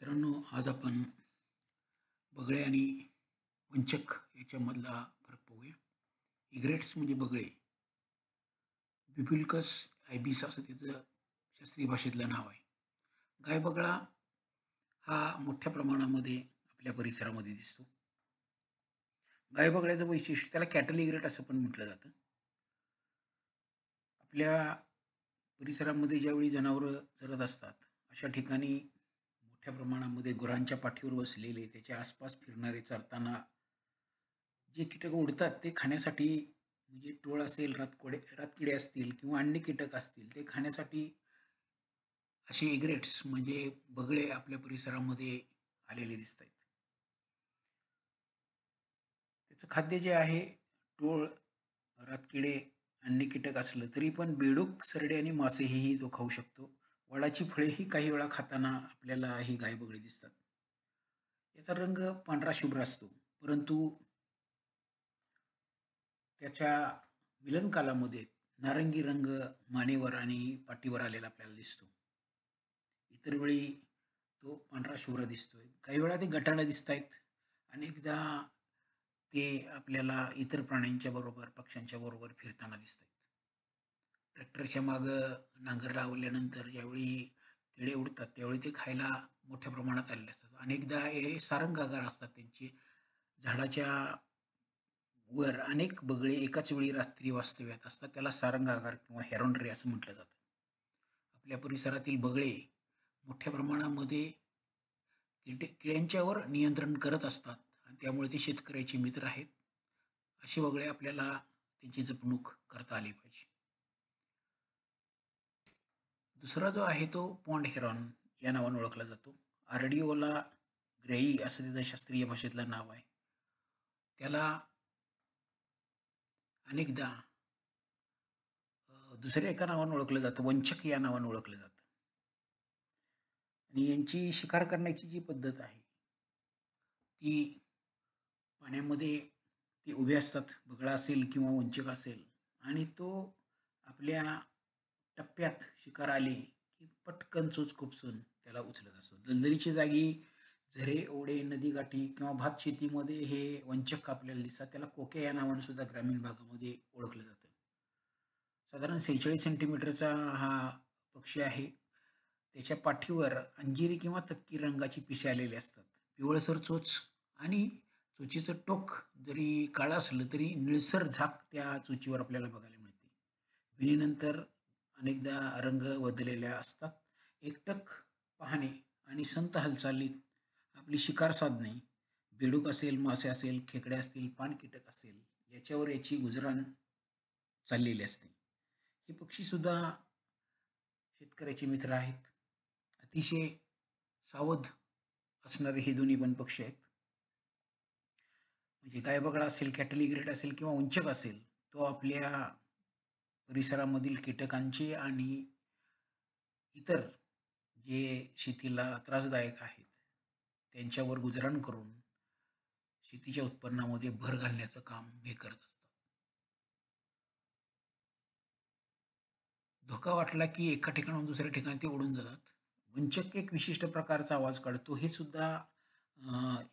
मित्रांनो, आज आपण बगळे आणि वंचक याच्यामधला फरक पाहूया. इग्रेट्स म्हणजे बगळे. बिब्युल्कस आयबिस असं त्याचं शास्त्रीय भाषेतलं नाव आहे. गायबगळा हा मोठ्या प्रमाणामध्ये आपल्या परिसरामध्ये दिसतो. गायबगळ्याचं वैशिष्ट्य त्याला कॅटल इग्रेट असं पण म्हटलं जातं. आपल्या परिसरामध्ये ज्यावेळी जनावरं चरत असतात, अशा ठिकाणी मोठ्या प्रमाणामध्ये गुरांच्या पाठीवर बसलेले, त्याच्या आसपास फिरणारे चरताना जे कीटक उडतात ते खाण्यासाठी म्हणजे टोळ असेल, रातकिडे असतील किंवा अन्य कीटक असतील, ते खाण्यासाठी असे इग्रेट्स म्हणजे बगळे आपल्या परिसरामध्ये आलेले दिसतायत. त्याचं खाद्य जे आहे टोळ, रातकिडे, अन्य कीटक असलं तरी पण बेडूक, सरडे आणि मासे हेही तो खाऊ शकतो. वडाची फळेही काही वेळा खाताना आपल्याला ही गायबगळे दिसतात. याचा रंग पांढरा शुभ्र असतो, परंतु त्याच्या मिलनकालामध्ये नारंगी रंग मानेवर आणि पाठीवर आलेला आपल्याला दिसतो. इतर वेळी तो पांढरा शुभ्र दिसतोय. काही वेळा ते गटाला दिसतायत. अनेकदा ते आपल्याला इतर प्राण्यांच्या बरोबर, पक्ष्यांच्या बरोबर फिरताना दिसतायत. ट्रॅक्टरच्या मागं नांगर लावल्यानंतर ज्यावेळी किडे उडतात, त्यावेळी ते खायला मोठ्या प्रमाणात आलेले असतात. अनेकदा हे सारंग आकार असतात त्यांचे. झाडाच्या वर अनेक बगळे एकाच वेळी रात्री वास्तव्यात असतात. त्याला सारंग आकार किंवा हेरॉन्ड्री असं म्हटलं जातं. आपल्या परिसरातील बगळे मोठ्या प्रमाणामध्ये किड्यांच्यावर नियंत्रण करत असतात आणि त्यामुळे ते शेतकऱ्याचे मित्र आहेत. असे बगळे आपल्याला त्यांची जपणूक करता आली पाहिजे. दुसरा जो आहे तो पॉन्ड हेरॉन या नावाने ओळखला जातो. आर्डिओला ग्रेई असं त्याचं शास्त्रीय भाषेतलं नाव आहे. त्याला अनेकदा दुसऱ्या एका नावाने ओळखलं जातं, वंचक या नावाने ओळखलं जातं. आणि यांची शिकार करण्याची जी पद्धत आहे, ती पाण्यामध्ये ते उभे असतात. बगळा असेल किंवा वंचक असेल आणि तो आपल्या टप्प्यात शिकार आली, की पटकन चोच खुपसून त्याला उचलत असतो. दलदलीच्या जागी झरे, ओढे, नदीकाठी किंवा भात शेतीमध्ये हे वंचक आपल्याला दिसतात. त्याला कोक्या या नावाने सुद्धा ग्रामीण भागामध्ये ओळखलं जातं. साधारण 46 सेंटीमीटरचा हा पक्षी आहे. त्याच्या पाठीवर अंजिरी किंवा तपकिरी रंगाची पिसे आलेली असतात. पिवळसर चोच आणि चोचीचं टोक जरी काळं असलं तरी निळसर झाक त्या चोचीवर आपल्याला बघायला मिळते. विणीनंतर अनेकदा रंग बदललेल्या असतात. एकटक पाहणे आणि संथ हालचालीत आपली शिकार साधणे, बेडूक असेल, मासे असेल, खेकडे असतील, पाणकीटक असेल, याच्यावर याची गुजराण चाललेली असते. हे पक्षीसुद्धा शेतकऱ्याचे मित्र आहेत. अतिशय सावध असणारे हे दोन्ही पण पक्षी आहेत. म्हणजे गायबगळा असेल, कॅटल इग्रेट असेल किंवा उंचक असेल, तो आपल्या परिसरामधील कीटकांचे आणि इतर जे शेतीला त्रासदायक आहेत, त्यांच्यावर गुजराण करून शेतीच्या उत्पन्नामध्ये भर घालण्याचं काम हे करत असतात. धोका वाटला की एका ठिकाणाहून दुसऱ्या ठिकाणी ते उडून जातात. वंचक एक विशिष्ट प्रकारचा आवाज काढतो. हे सुद्धा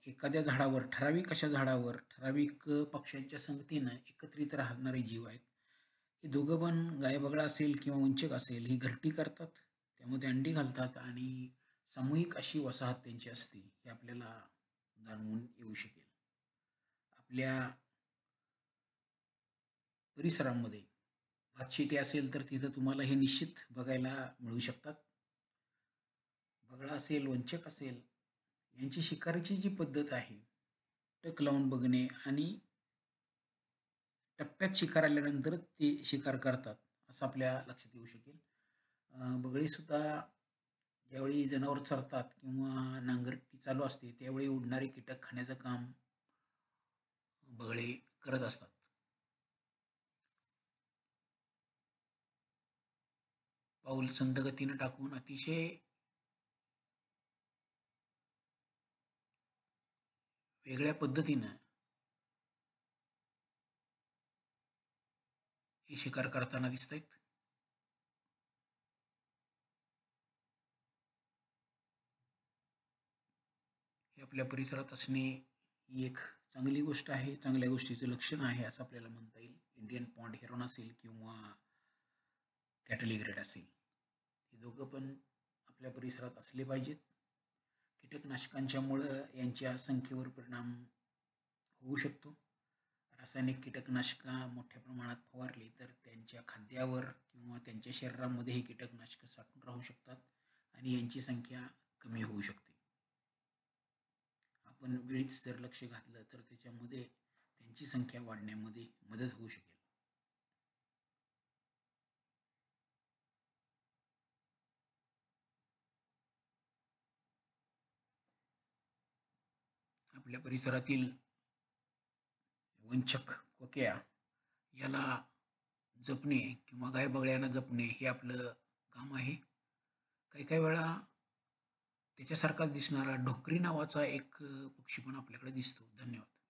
एखाद्या झाडावर, ठराविक अशा झाडावर, ठराविक पक्ष्यांच्या संगतीनं एकत्रित राहणारे जीव आहेत. हे दोघं पण गायबगळा असेल किंवा वंचक असेल, ही घरटी करतात. त्यामध्ये अंडी घालतात आणि सामूहिक अशी वसाहत त्यांची असते. हे आपल्याला जाणवून येऊ शकेल. आपल्या परिसरामध्ये भातशेती असेल तर तिथं तुम्हाला हे निश्चित बघायला मिळू शकतात. बगळा असेल, वंचक असेल, यांची शिकारीची जी पद्धत आहे, टक लावून बघणे आणि टप्प्यात शिकार आल्यानंतर ते शिकार करतात, असं आपल्या लक्षात येऊ शकेल. बगळीसुद्धा ज्यावेळी जनावर चरतात किंवा नांगरटी चालू असते, त्यावेळी उडणारे कीटक खाण्याचं काम बगळे करत असतात. पाऊल संथ गतीनं टाकून अतिशय वेगळ्या पद्धतीनं हे शिकार करताना दिसतायत. आपल्या परिसरात असणे ही एक चांगली गोष्ट आहे, चांगल्या गोष्टीचं लक्षण आहे असं आपल्याला म्हणता येईल. इंडियन पॉन्ड हेरॉन असेल किंवा कॅटलिग्रेड असेल, हे दोघं पण आपल्या परिसरात असले पाहिजेत. कीटकनाशकांच्यामुळं यांच्या संख्येवर परिणाम होऊ शकतो. रासायनिक कीटकनाशकं मोठ्या प्रमाणात फवारली तर त्यांच्या खाद्यावर किंवा त्यांच्या शरीरामध्ये ही कीटकनाशकं साठून राहू शकतात आणि यांची संख्या कमी होऊ शकते. आपण वेळीच जर लक्ष घातलं तर त्याच्यामध्ये त्यांची संख्या वाढण्यामध्ये मदत होऊ शकेल. आपल्या परिसरातील वंचक कोक्या याला जपणे किंवा गायबगळ्यांना जपणे हे आपलं काम आहे. काही काही वेळा त्याच्यासारखाच दिसणारा डोकरी नावाचा एक पक्षी पण आपल्याकडे दिसतो. धन्यवाद.